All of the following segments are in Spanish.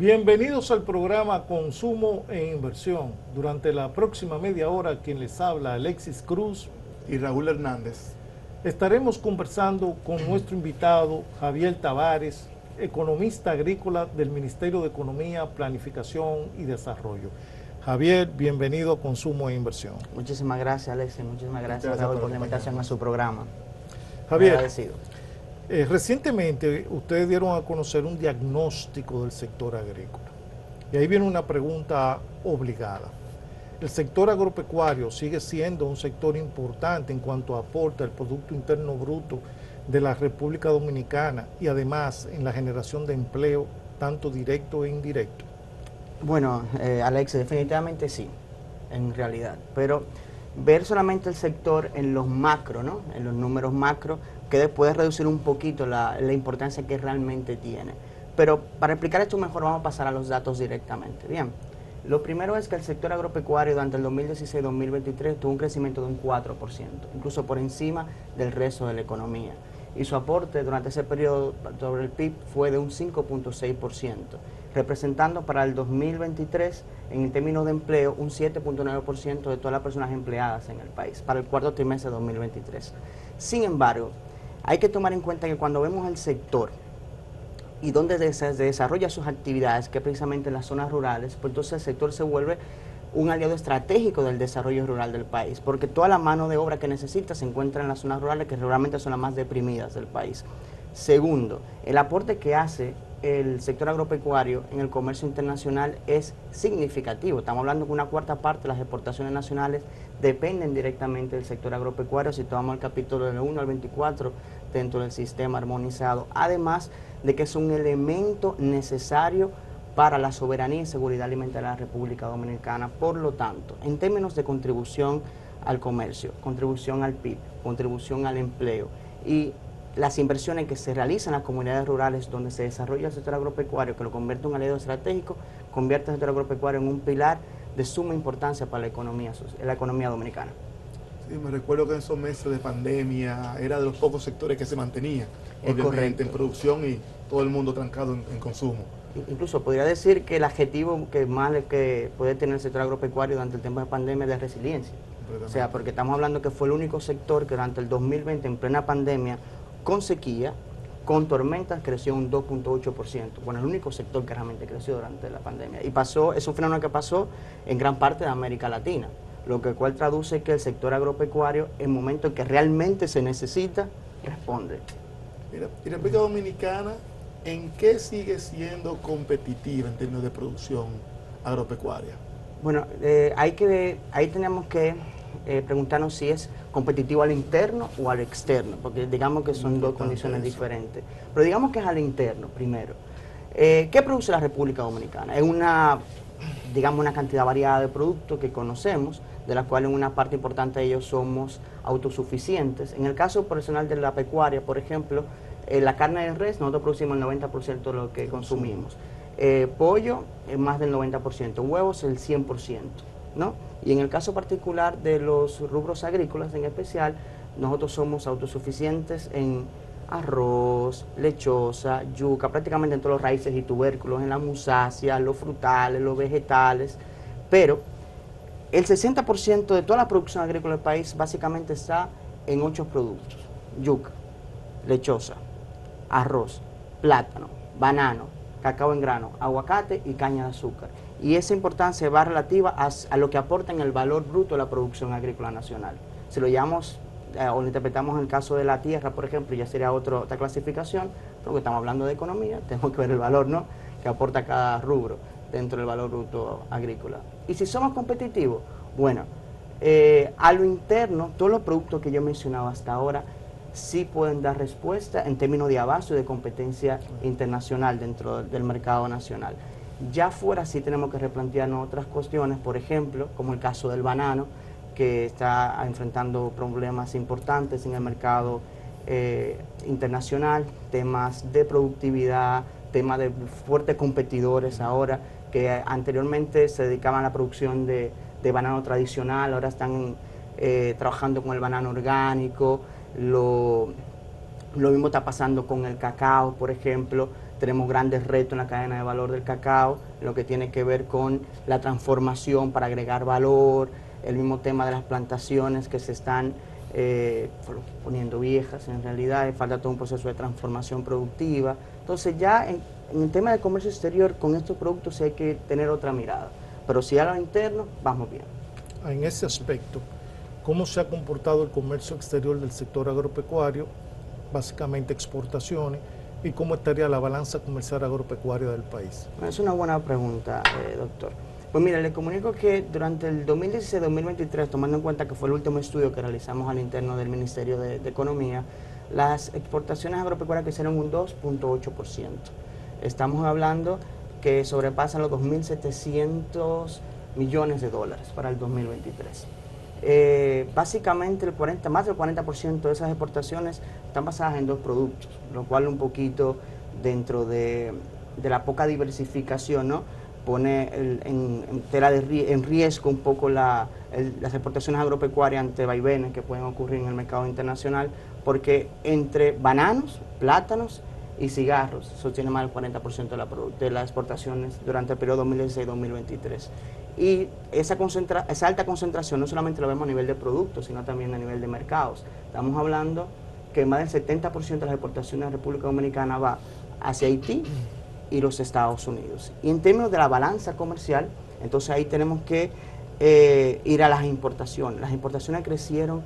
Bienvenidos al programa Consumo e Inversión. Durante la próxima media hora, quien les habla, Alexis Cruz y Raúl Hernández. Estaremos conversando con nuestro invitado, Javier Tavares, economista agrícola del Ministerio de Economía, Planificación y Desarrollo. Javier, bienvenido a Consumo e Inversión. Muchísimas gracias, Alexis. Muchísimas gracias, Raúl, por la invitación a su programa. Javier, agradecido. Recientemente ustedes dieron a conocer un diagnóstico del sector agrícola. Y ahí viene una pregunta obligada. ¿El sector agropecuario sigue siendo un sector importante en cuanto aporta al Producto Interno Bruto de la República Dominicana y además en la generación de empleo, tanto directo e indirecto? Bueno, Alex, definitivamente sí, en realidad. Pero ver solamente el sector en los macro, ¿no? En los números macro, que puede reducir un poquito la importancia que realmente tiene. Pero para explicar esto mejor vamos a pasar a los datos directamente. Bien, lo primero es que el sector agropecuario durante el 2016-2023 tuvo un crecimiento de un 4%, incluso por encima del resto de la economía. Y su aporte durante ese periodo sobre el PIB fue de un 5.6%, representando para el 2023, en términos de empleo, un 7.9% de todas las personas empleadas en el país, para el cuarto trimestre de 2023. Sin embargo, hay que tomar en cuenta que cuando vemos el sector y donde se desarrolla sus actividades, que precisamente en las zonas rurales, pues entonces el sector se vuelve un aliado estratégico del desarrollo rural del país, porque toda la mano de obra que necesita se encuentra en las zonas rurales, que realmente son las más deprimidas del país. Segundo, el aporte que hace el sector agropecuario en el comercio internacional es significativo. Estamos hablando que una cuarta parte de las exportaciones nacionales dependen directamente del sector agropecuario, si tomamos el capítulo del 1 al 24 dentro del sistema armonizado, además de que es un elemento necesario para la soberanía y seguridad alimentaria de la República Dominicana. Por lo tanto, en términos de contribución al comercio, contribución al PIB, contribución al empleo y las inversiones que se realizan en las comunidades rurales donde se desarrolla el sector agropecuario, que lo convierte en un aliado estratégico, convierte el sector agropecuario en un pilar de suma importancia para la economía dominicana. Sí, me recuerdo que en esos meses de pandemia era de los pocos sectores que se mantenía, obviamente, en producción y todo el mundo trancado en consumo. Incluso podría decir que el adjetivo que puede tener el sector agropecuario durante el tiempo de pandemia es de resiliencia. O sea, porque estamos hablando que fue el único sector que durante el 2020, en plena pandemia, con sequía, con tormentas, creció un 2.8%. Bueno, el único sector que realmente creció durante la pandemia. Y es un fenómeno que pasó en gran parte de América Latina, lo cual traduce que el sector agropecuario, en momentos en que realmente se necesita, responde. Mira, y la República Dominicana, ¿en qué sigue siendo competitiva en términos de producción agropecuaria? Bueno, ahí tenemos que preguntarnos si es competitivo al interno o al externo, porque digamos que son dos condiciones diferentes. Pero digamos que es al interno primero. ¿Qué produce la República Dominicana? Es una cantidad variada de productos que conocemos, de la cual en una parte importante de ellos somos autosuficientes. En el caso personal de la pecuaria, por ejemplo, la carne de res, nosotros producimos el 90% de lo que consumimos. Pollo, más del 90%. Huevos, el 100%. ¿No? Y en el caso particular de los rubros agrícolas en especial, nosotros somos autosuficientes en arroz, lechosa, yuca, prácticamente en todos los raíces y tubérculos, en la musácea, los frutales, los vegetales, pero el 60% de toda la producción agrícola del país básicamente está en 8 productos: yuca, lechosa, arroz, plátano, banano, cacao en grano, aguacate y caña de azúcar. Y esa importancia va relativa a lo que aporta en el valor bruto de la producción agrícola nacional. Si lo llamamos o lo interpretamos en el caso de la tierra, por ejemplo, ya sería otra clasificación, porque estamos hablando de economía, tenemos que ver el valor, ¿no?, que aporta cada rubro dentro del valor bruto agrícola. Y si somos competitivos, bueno, a lo interno, todos los productos que yo he mencionado hasta ahora sí pueden dar respuesta en términos de abasto y de competencia internacional dentro del mercado nacional. Ya fuera sí tenemos que replantearnos otras cuestiones, por ejemplo, como el caso del banano, que está enfrentando problemas importantes en el mercado internacional, temas de productividad, temas de fuertes competidores ahora, que anteriormente se dedicaban a la producción de banano tradicional, ahora están trabajando con el banano orgánico. Lo mismo está pasando con el cacao, por ejemplo, tenemos grandes retos en la cadena de valor del cacao, lo que tiene que ver con la transformación para agregar valor, el mismo tema de las plantaciones que se están poniendo viejas en realidad, falta todo un proceso de transformación productiva. Entonces ya en el tema de comercio exterior con estos productos sí hay que tener otra mirada, pero si a lo interno vamos bien. En ese aspecto, ¿cómo se ha comportado el comercio exterior del sector agropecuario, básicamente exportaciones, y cómo estaría la balanza comercial agropecuaria del país? Es una buena pregunta, doctor. Pues mira, le comunico que durante el 2016-2023, tomando en cuenta que fue el último estudio que realizamos al interno del Ministerio de Economía, las exportaciones agropecuarias crecieron un 2.8%. Estamos hablando que sobrepasan los 2.700 millones de dólares para el 2023. Básicamente más del 40% de esas exportaciones están basadas en dos productos, lo cual un poquito dentro de la poca diversificación, ¿no?, pone en riesgo un poco las exportaciones agropecuarias ante vaivenes que pueden ocurrir en el mercado internacional, porque entre bananos, plátanos y cigarros sostiene más del 40% de las exportaciones durante el periodo 2016-2023. Y esa alta concentración no solamente lo vemos a nivel de productos, sino también a nivel de mercados. Estamos hablando que más del 70% de las exportaciones de República Dominicana va hacia Haití y los Estados Unidos. Y en términos de la balanza comercial, entonces ahí tenemos que ir a las importaciones. Las importaciones crecieron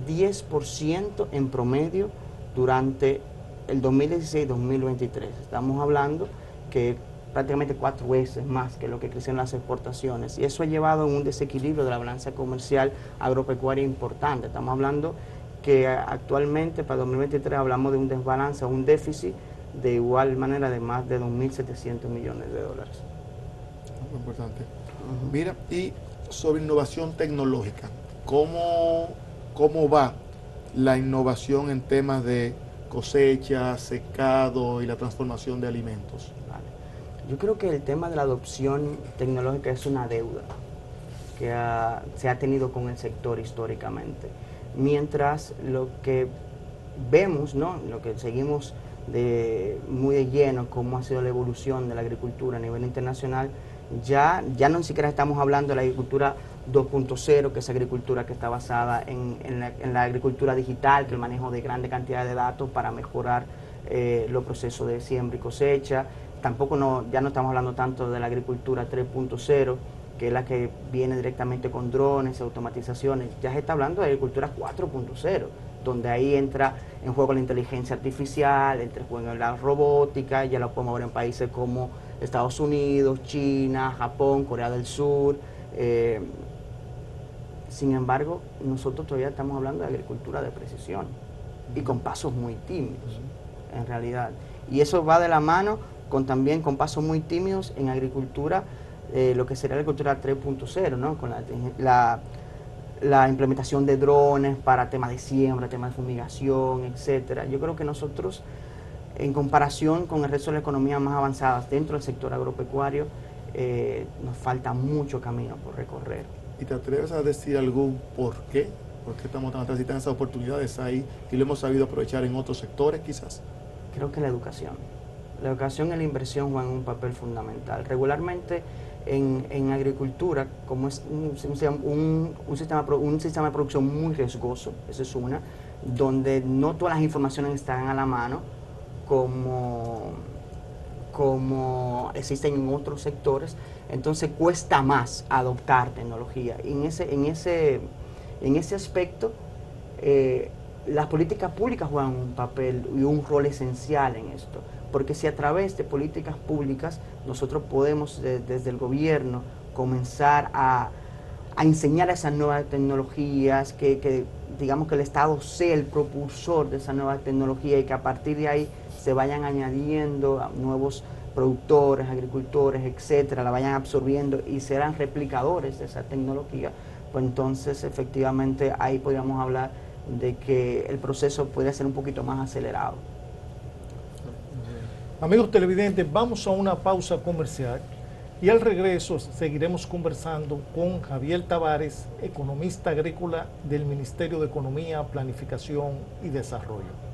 10% en promedio durante el 2016-2023. Estamos hablando que prácticamente 4 veces más que lo que crecieron las exportaciones. Y eso ha llevado a un desequilibrio de la balanza comercial agropecuaria importante. Estamos hablando que actualmente para 2023 hablamos de un desbalance, un déficit de igual manera de más de 2.700 millones de dólares. Muy importante. Mira, y sobre innovación tecnológica, ¿cómo va la innovación en temas de cosecha, secado y la transformación de alimentos? Vale. Yo creo que el tema de la adopción tecnológica es una deuda que se ha tenido con el sector históricamente. Mientras lo que vemos, ¿no?, lo que seguimos muy de lleno, cómo ha sido la evolución de la agricultura a nivel internacional, ya no ni siquiera estamos hablando de la agricultura 2.0, que es agricultura que está basada en la agricultura digital, que el manejo de grande cantidad de datos para mejorar los procesos de siembra y cosecha. Tampoco ya no estamos hablando tanto de la agricultura 3.0, que es la que viene directamente con drones, automatizaciones. Ya se está hablando de agricultura 4.0, donde ahí entra en juego la inteligencia artificial, entra en juego la robótica, ya lo podemos ver en países como Estados Unidos, China, Japón, Corea del Sur. Sin embargo, nosotros todavía estamos hablando de agricultura de precisión y con pasos muy tímidos, en realidad. Y eso va de la mano también con pasos muy tímidos en agricultura, lo que sería la agricultura 3.0, ¿no?, con la implementación de drones para temas de siembra, temas de fumigación, etcétera. Yo creo que nosotros, en comparación con el resto de las economías más avanzadas dentro del sector agropecuario, nos falta mucho camino por recorrer. ¿Y te atreves a decir algún por qué? ¿Por qué estamos tan atrás y tan esas oportunidades ahí y lo hemos sabido aprovechar en otros sectores quizás? Creo que la educación. La educación y la inversión juegan un papel fundamental. Regularmente en agricultura, como es un sistema de producción muy riesgoso, esa es una, donde no todas las informaciones están a la mano como existen en otros sectores, entonces cuesta más adoptar tecnología. Y en ese aspecto, las políticas públicas juegan un papel y un rol esencial en esto, porque si a través de políticas públicas nosotros podemos desde el gobierno comenzar a enseñar esas nuevas tecnologías, que digamos que el Estado sea el propulsor de esa nueva tecnología y que a partir de ahí se vayan añadiendo a nuevos productores, agricultores, etcétera, la vayan absorbiendo y serán replicadores de esa tecnología, pues entonces efectivamente ahí podríamos hablar de que el proceso podría ser un poquito más acelerado. Amigos televidentes, vamos a una pausa comercial y al regreso seguiremos conversando con Javier Tavares, economista agrícola del Ministerio de Economía, Planificación y Desarrollo.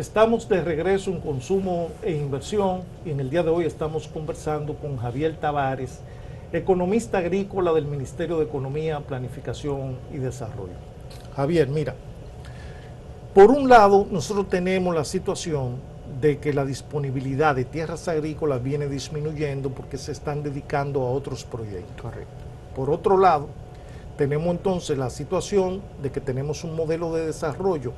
Estamos de regreso en Consumo e Inversión y en el día de hoy estamos conversando con Javier Tavares, economista agrícola del Ministerio de Economía, Planificación y Desarrollo. Javier, mira, por un lado nosotros tenemos la situación de que la disponibilidad de tierras agrícolas viene disminuyendo porque se están dedicando a otros proyectos. Correcto. Por otro lado, tenemos entonces la situación de que tenemos un modelo de desarrollo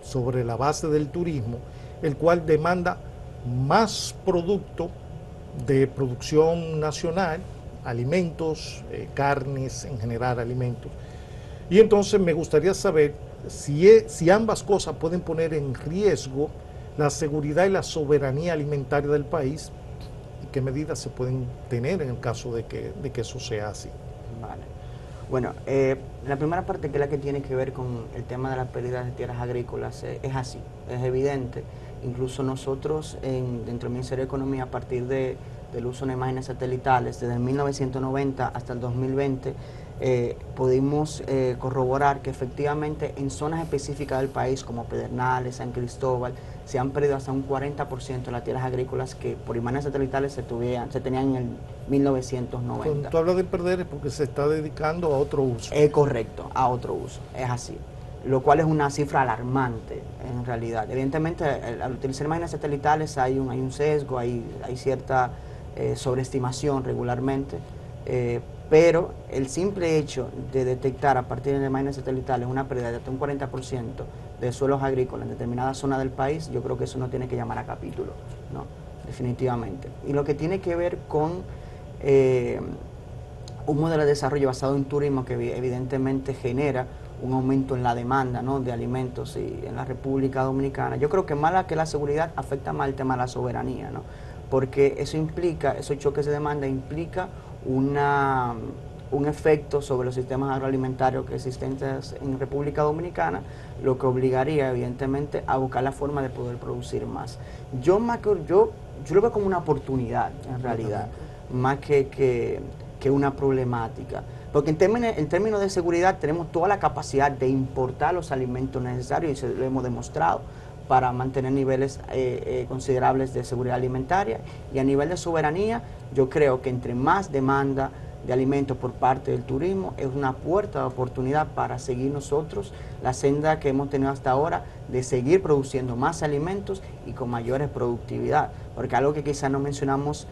sobre la base del turismo, el cual demanda más producto de producción nacional, alimentos, carnes, en general alimentos. Y entonces me gustaría saber si ambas cosas pueden poner en riesgo la seguridad y la soberanía alimentaria del país y qué medidas se pueden tener en el caso de que eso sea así. Vale. Bueno, la primera parte, que es la que tiene que ver con el tema de las pérdidas de tierras agrícolas, es así, es evidente. Incluso nosotros, dentro del Ministerio de Economía, a partir del uso de imágenes satelitales, desde el 1990 hasta el 2020, pudimos corroborar que efectivamente en zonas específicas del país, como Pedernales, San Cristóbal, se han perdido hasta un 40% de las tierras agrícolas que por imágenes satelitales se tenían en el 1990. Cuando tú hablas de perder es porque se está dedicando a otro uso. Es correcto, a otro uso, es así. Lo cual es una cifra alarmante en realidad. Evidentemente, al utilizar imágenes satelitales hay un sesgo, hay cierta sobreestimación regularmente, pero el simple hecho de detectar a partir de imágenes satelitales una pérdida de hasta un 40% de suelos agrícolas en determinada zona del país, yo creo que eso no tiene que llamar a capítulo, ¿no? Definitivamente. Y lo que tiene que ver con un modelo de desarrollo basado en turismo que evidentemente genera un aumento en la demanda, ¿no?, de alimentos y en la República Dominicana. Yo creo que más que la seguridad afecta más el tema de la soberanía, ¿no? Porque eso implica, esos choques de demanda implica un efecto sobre los sistemas agroalimentarios que existentes en República Dominicana, lo que obligaría evidentemente a buscar la forma de poder producir más. Yo lo veo como una oportunidad en realidad, más que una problemática. Porque en términos de seguridad tenemos toda la capacidad de importar los alimentos necesarios, y lo hemos demostrado, para mantener niveles considerables de seguridad alimentaria. Y a nivel de soberanía, yo creo que entre más demanda de alimentos por parte del turismo, es una puerta de oportunidad para seguir nosotros la senda que hemos tenido hasta ahora de seguir produciendo más alimentos y con mayores productividad. Porque algo que quizás no mencionamos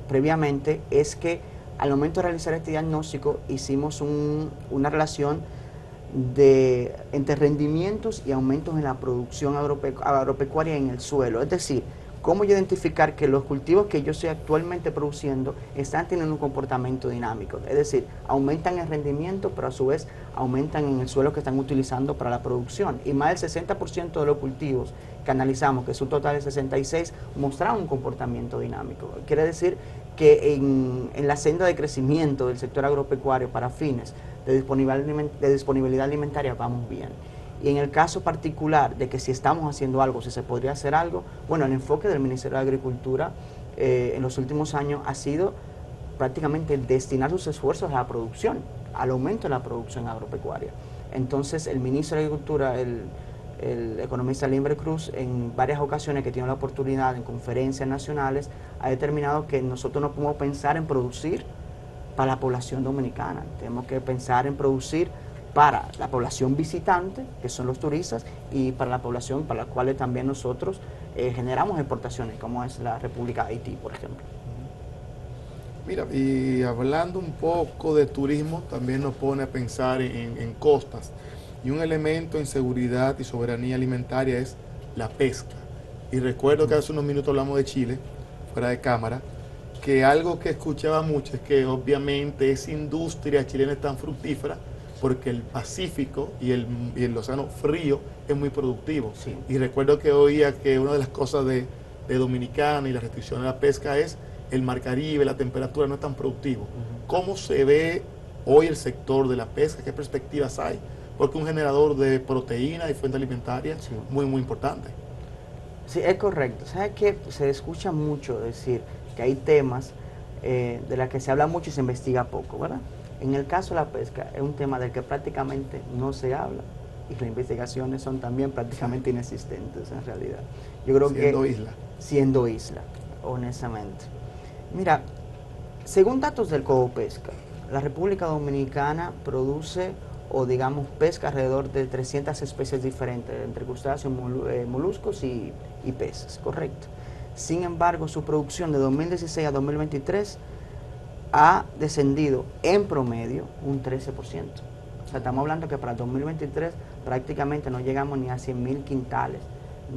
previamente es que al momento de realizar este diagnóstico hicimos una relación entre rendimientos y aumentos en la producción agropecuaria en el suelo. Es decir, cómo identificar que los cultivos que yo estoy actualmente produciendo están teniendo un comportamiento dinámico. Es decir, aumentan el rendimiento, pero a su vez aumentan en el suelo que están utilizando para la producción. Y más del 60% de los cultivos que analizamos, que es un total de 66, mostraron un comportamiento dinámico. Quiere decir que en la senda de crecimiento del sector agropecuario para fines de disponibilidad alimentaria vamos bien. Y en el caso particular de que si estamos haciendo algo, si se podría hacer algo, bueno, el enfoque del Ministerio de Agricultura en los últimos años ha sido prácticamente destinar sus esfuerzos a la producción, al aumento de la producción agropecuaria. Entonces el Ministro de Agricultura, el economista Limber Cruz, en varias ocasiones que tiene la oportunidad en conferencias nacionales, ha determinado que nosotros no podemos pensar en producir para la población dominicana, tenemos que pensar en producir para la población visitante, que son los turistas, y para la población para la cual también nosotros generamos exportaciones, como es la República de Haití, por ejemplo. Mira, y hablando un poco de turismo, también nos pone a pensar en costas. Y un elemento en seguridad y soberanía alimentaria es la pesca. Y recuerdo que hace unos minutos hablamos de Chile, fuera de cámara, que algo que escuchaba mucho es que obviamente esa industria chilena es tan fructífera porque el Pacífico y el océano frío es muy productivo. Sí. Y recuerdo que oía que una de las cosas de Dominicana y la restricción de la pesca es el Mar Caribe, la temperatura no es tan productivo. ¿Cómo se ve hoy el sector de la pesca? ¿Qué perspectivas hay? Porque es un generador de proteína y fuente alimentaria muy, muy importante. Sí, es correcto. ¿Sabes qué? Se escucha mucho decir que hay temas de los que se habla mucho y se investiga poco, ¿verdad? En el caso de la pesca, es un tema del que prácticamente no se habla y las investigaciones son también prácticamente inexistentes en realidad. Yo creo siendo isla, honestamente. Mira, según datos del Codopesca, la República Dominicana produce o digamos pesca alrededor de 300 especies diferentes, entre crustáceos, moluscos y peces, correcto. Sin embargo, su producción de 2016 a 2023 ha descendido en promedio un 13%. O sea, estamos hablando que para 2023 prácticamente no llegamos ni a 100.000 quintales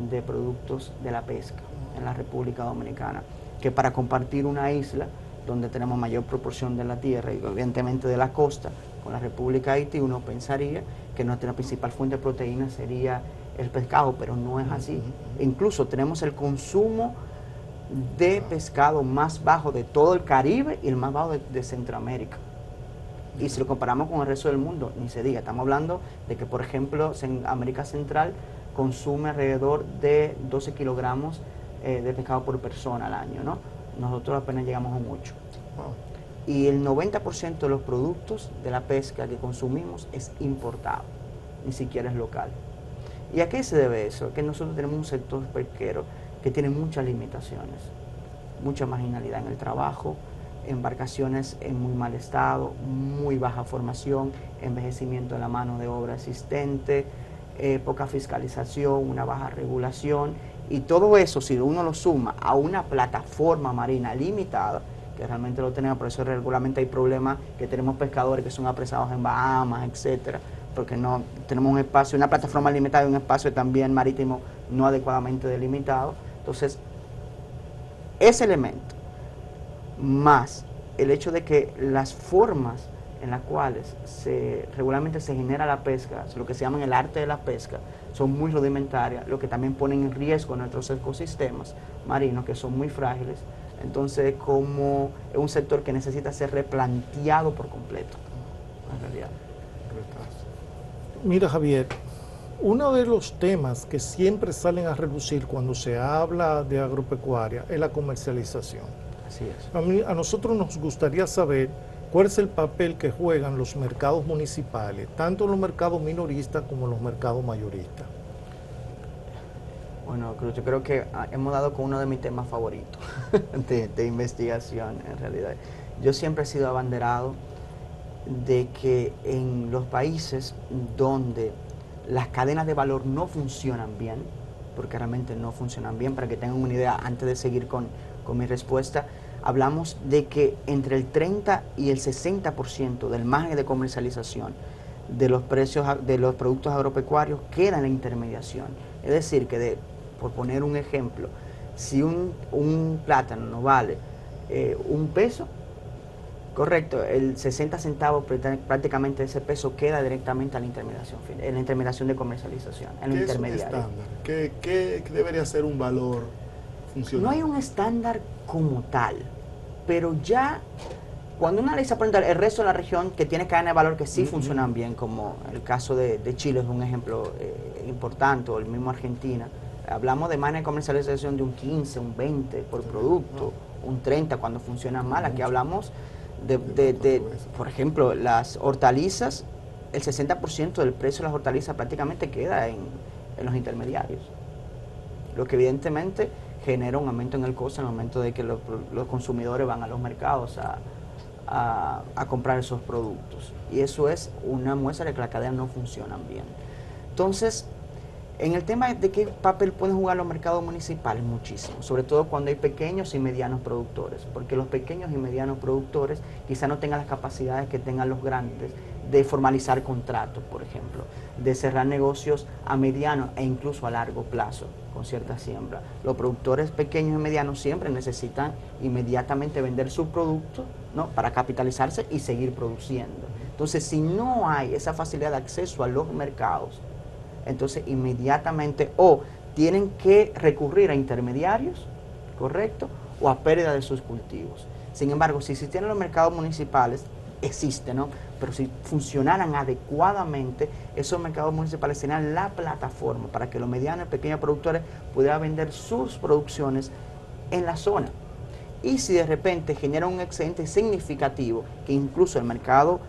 de productos de la pesca en la República Dominicana, que para compartir una isla donde tenemos mayor proporción de la tierra y evidentemente de la costa, con la República de Haití, uno pensaría que nuestra principal fuente de proteína sería el pescado, pero no es así. Incluso tenemos el consumo de pescado más bajo de todo el Caribe y el más bajo de Centroamérica. Y si lo comparamos con el resto del mundo, ni se diga. Estamos hablando de que, por ejemplo, en América Central consume alrededor de 12 kilogramos de pescado por persona al año, ¿no? Nosotros apenas llegamos a un 8. Y el 90% de los productos de la pesca que consumimos es importado, ni siquiera es local. ¿Y a qué se debe eso? Que nosotros tenemos un sector pesquero que tiene muchas limitaciones, mucha marginalidad en el trabajo, embarcaciones en muy mal estado, muy baja formación, envejecimiento de la mano de obra existente, poca fiscalización, una baja regulación, y todo eso, si uno lo suma a una plataforma marina limitada, que realmente lo tenemos, por eso regularmente hay problemas que tenemos pescadores que son apresados en Bahamas, etcétera, porque no tenemos un espacio, una plataforma limitada y un espacio también marítimo no adecuadamente delimitado. Entonces, ese elemento, más el hecho de que las formas en las cuales regularmente se genera la pesca, lo que se llama el arte de la pesca, son muy rudimentarias, lo que también ponen en riesgo nuestros ecosistemas marinos, que son muy frágiles. Entonces, como es un sector que necesita ser replanteado por completo, en realidad. Mira, Javier, uno de los temas que siempre salen a relucir cuando se habla de agropecuaria es la comercialización. Así es. A nosotros nos gustaría saber cuál es el papel que juegan los mercados municipales, tanto los mercados minoristas como los mercados mayoristas. Bueno, Cruz, yo creo que hemos dado con uno de mis temas favoritos de investigación, en realidad. Yo siempre he sido abanderado de que en los países donde las cadenas de valor no funcionan bien, porque realmente no funcionan bien, para que tengan una idea, antes de seguir con mi respuesta, hablamos de que entre el 30 y el 60% del margen de comercialización de los precios de los productos agropecuarios queda en la intermediación. Es decir, que por poner un ejemplo, si un plátano no vale un peso, correcto, el 60 centavos prácticamente ese peso queda directamente a la intermediación, en la intermediación de comercialización, en el intermediario. ¿Qué es un estándar? ¿Qué debería ser un valor funcional? No hay un estándar como tal, pero ya cuando uno analiza, por ejemplo, el resto de la región que tiene cadenas de valor que sí funcionan bien, como el caso de Chile es un ejemplo importante, o el mismo Argentina, hablamos de margen de comercialización de un 15, un 20 por producto, un 30 cuando funcionan mal. Aquí hablamos por ejemplo, las hortalizas, el 60% del precio de las hortalizas prácticamente queda en los intermediarios, lo que evidentemente genera un aumento en el costo en el momento de que los consumidores van a los mercados a comprar esos productos, y eso es una muestra de que las cadenas no funcionan bien. Entonces, en el tema de qué papel pueden jugar los mercados municipales, muchísimo, sobre todo cuando hay pequeños y medianos productores, porque los pequeños y medianos productores quizá no tengan las capacidades que tengan los grandes de formalizar contratos, por ejemplo, de cerrar negocios a mediano e incluso a largo plazo con cierta siembra. Los productores pequeños y medianos siempre necesitan inmediatamente vender sus productos, ¿no?, para capitalizarse y seguir produciendo. Entonces, si no hay esa facilidad de acceso a los mercados, entonces inmediatamente o tienen que recurrir a intermediarios, ¿correcto?, o a pérdida de sus cultivos. Sin embargo, si existieran los mercados municipales, existen, ¿no?, pero si funcionaran adecuadamente, esos mercados municipales serían la plataforma para que los medianos y pequeños productores pudieran vender sus producciones en la zona. Y si de repente genera un excedente significativo, que incluso el mercado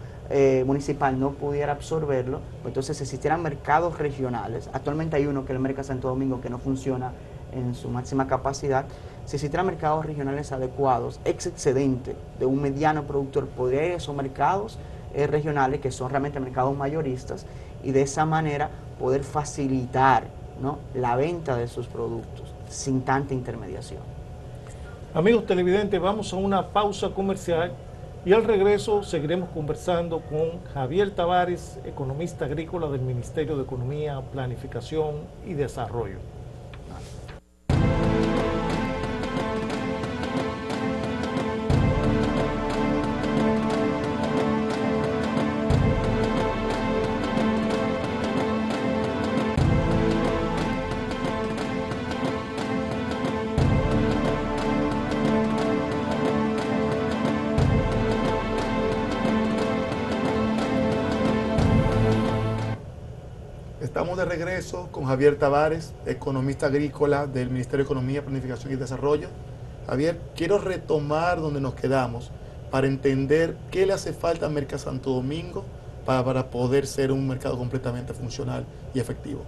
municipal no pudiera absorberlo, pues entonces existieran mercados regionales. Actualmente hay uno que es el Mercado Santo Domingo que no funciona en su máxima capacidad. Si existieran mercados regionales adecuados, excedente de un mediano productor, podría ir a esos mercados regionales que son realmente mercados mayoristas y de esa manera poder facilitar, ¿no?, la venta de sus productos sin tanta intermediación. Amigos televidentes, vamos a una pausa comercial y al regreso seguiremos conversando con Javier Tavares, economista agrícola del Ministerio de Economía, Planificación y Desarrollo. Estamos de regreso con Javier Tavares, economista agrícola del Ministerio de Economía, Planificación y Desarrollo. Javier, quiero retomar donde nos quedamos para entender qué le hace falta al Mercado Santo Domingo para poder ser un mercado completamente funcional y efectivo.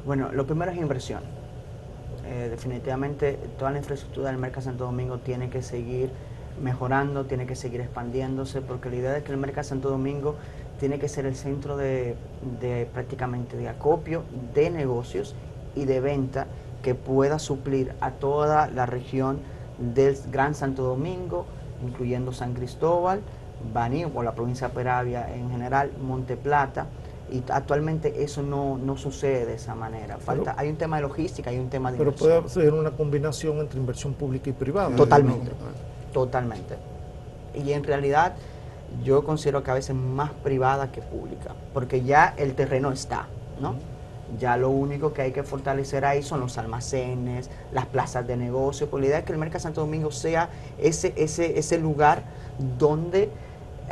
Bueno, lo primero es inversión. Definitivamente toda la infraestructura del Mercado Santo Domingo tiene que seguir mejorando, tiene que seguir expandiéndose, porque la idea es que el Mercado Santo Domingo tiene que ser el centro de prácticamente de acopio de negocios y de venta que pueda suplir a toda la región del Gran Santo Domingo, incluyendo San Cristóbal, Baní o la provincia de Peravia en general, Monte Plata, y actualmente eso no sucede de esa manera. Hay un tema de logística, hay un tema de inversión. Pero puede ser una combinación entre inversión pública y privada. Totalmente, totalmente. Y en realidad yo considero que a veces más privada que pública, porque ya el terreno está, ¿no? Ya lo único que hay que fortalecer ahí son los almacenes, las plazas de negocio, porque la idea es que el Mercado Santo Domingo sea ese lugar donde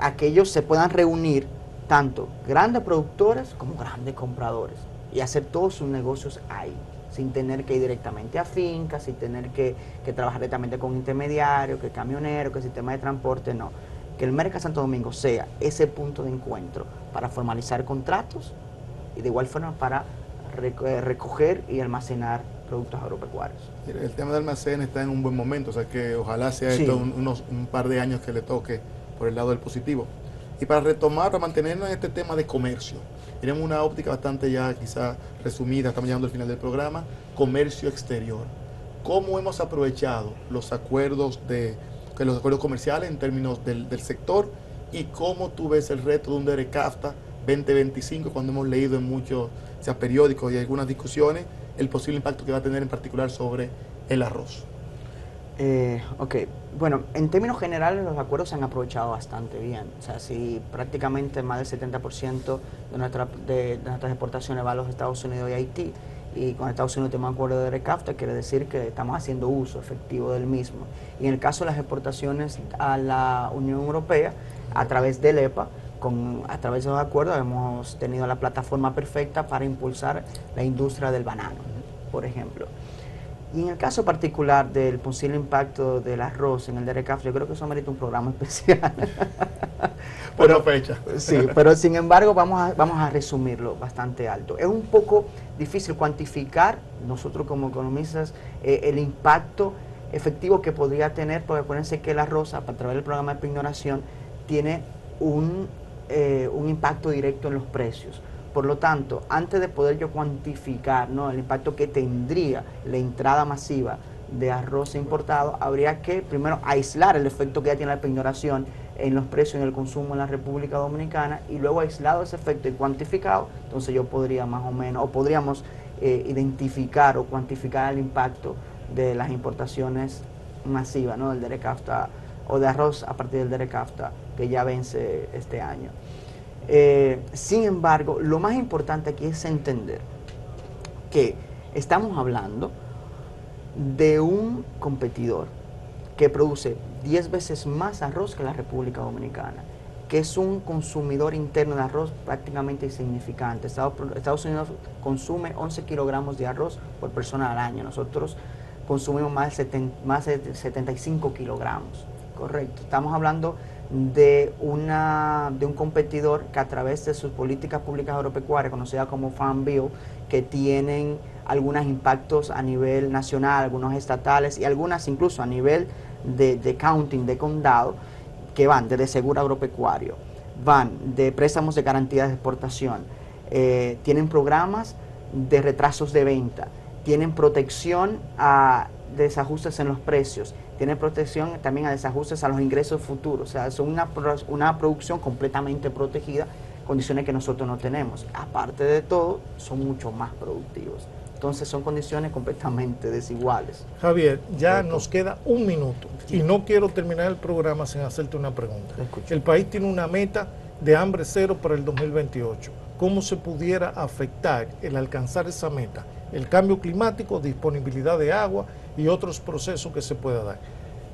aquellos se puedan reunir, tanto grandes productores como grandes compradores, y hacer todos sus negocios ahí, sin tener que ir directamente a fincas, sin tener que trabajar directamente con intermediarios, que camioneros, que sistema de transporte, no. Que el Mercado Santo Domingo sea ese punto de encuentro para formalizar contratos y de igual forma para recoger y almacenar productos agropecuarios. El tema del almacén está en un buen momento, o sea que ojalá sea Sí. esto un par de años que le toque por el lado del positivo. Y para retomar, para mantenernos en este tema de comercio, tenemos una óptica bastante ya quizá resumida, estamos llegando al final del programa, comercio exterior. ¿Cómo hemos aprovechado los acuerdos comerciales en términos del sector y cómo tú ves el reto de un DERECAFTA 2025 cuando hemos leído en muchos periódicos y algunas discusiones el posible impacto que va a tener en particular sobre el arroz? Ok, bueno, en términos generales los acuerdos se han aprovechado bastante bien. O sea, si prácticamente más del 70% de nuestras exportaciones va a los Estados Unidos y Haití, y con Estados Unidos tenemos un acuerdo de DERECAFTA, quiere decir que estamos haciendo uso efectivo del mismo. Y en el caso de las exportaciones a la Unión Europea, a través del EPA, a través de los acuerdos hemos tenido la plataforma perfecta para impulsar la industria del banano, por ejemplo. Y en el caso particular del posible impacto del arroz en el DERECAFTA, yo creo que eso merece un programa especial. Por fecha. Sí, pero sin embargo vamos a resumirlo bastante alto. Es un poco difícil cuantificar, nosotros como economistas, el impacto efectivo que podría tener, porque acuérdense que el arroz, a través del programa de pignoración, tiene un impacto directo en los precios. Por lo tanto, antes de poder yo cuantificar, ¿no?, el impacto que tendría la entrada masiva de arroz importado, habría que primero aislar el efecto que ya tiene la pignoración en los precios y en el consumo en la República Dominicana, y luego aislado ese efecto y cuantificado, entonces yo podría más o menos, o podríamos identificar o cuantificar el impacto de las importaciones masivas, ¿no?, del DERECAFTA o de arroz a partir del DERECAFTA que ya vence este año. Sin embargo, lo más importante aquí es entender que estamos hablando de un competidor que produce 10 veces más arroz que la República Dominicana, que es un consumidor interno de arroz prácticamente insignificante. Estados Unidos consume 11 kilogramos de arroz por persona al año. Nosotros consumimos más de 75 kilogramos. Correcto. Estamos hablando de un competidor que a través de sus políticas públicas agropecuarias, conocidas como Farm Bill, que tienen algunos impactos a nivel nacional, algunos estatales y algunas incluso a nivel de county, de condado, que van desde seguro agropecuario, van de préstamos de garantía de exportación, tienen programas de retrasos de venta, tienen protección a desajustes en los precios, tienen protección también a desajustes a los ingresos futuros, o sea, son una producción completamente protegida, condiciones que nosotros no tenemos. Aparte de todo, son mucho más productivos. Entonces son condiciones completamente desiguales. Javier, ya nos queda un minuto y no quiero terminar el programa sin hacerte una pregunta. El país tiene una meta de hambre cero para el 2028. ¿Cómo se pudiera afectar el alcanzar esa meta? El cambio climático, disponibilidad de agua y otros procesos que se pueda dar.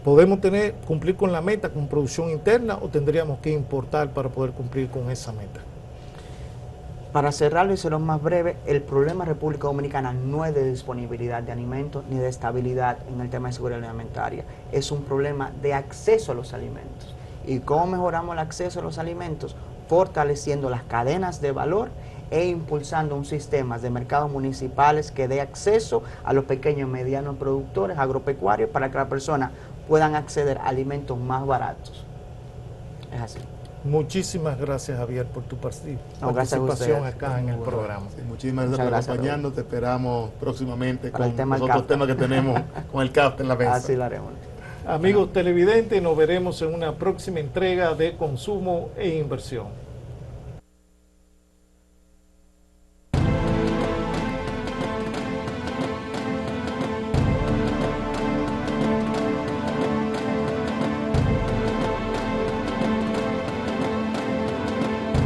¿Podemos cumplir con la meta con producción interna o tendríamos que importar para poder cumplir con esa meta? Para cerrarlo y serlo más breve, el problema de República Dominicana no es de disponibilidad de alimentos ni de estabilidad en el tema de seguridad alimentaria. Es un problema de acceso a los alimentos. ¿Y cómo mejoramos el acceso a los alimentos? Fortaleciendo las cadenas de valor e impulsando un sistema de mercados municipales que dé acceso a los pequeños y medianos productores agropecuarios para que las personas puedan acceder a alimentos más baratos. Es así. Muchísimas gracias, Javier, por tu participación acá en el programa. Sí, muchísimas gracias por acompañarnos. Te esperamos próximamente para con los otros temas que tenemos con el CAFTA en la mesa. Así lo haremos. Amigos televidentes, nos veremos en una próxima entrega de Consumo e Inversión.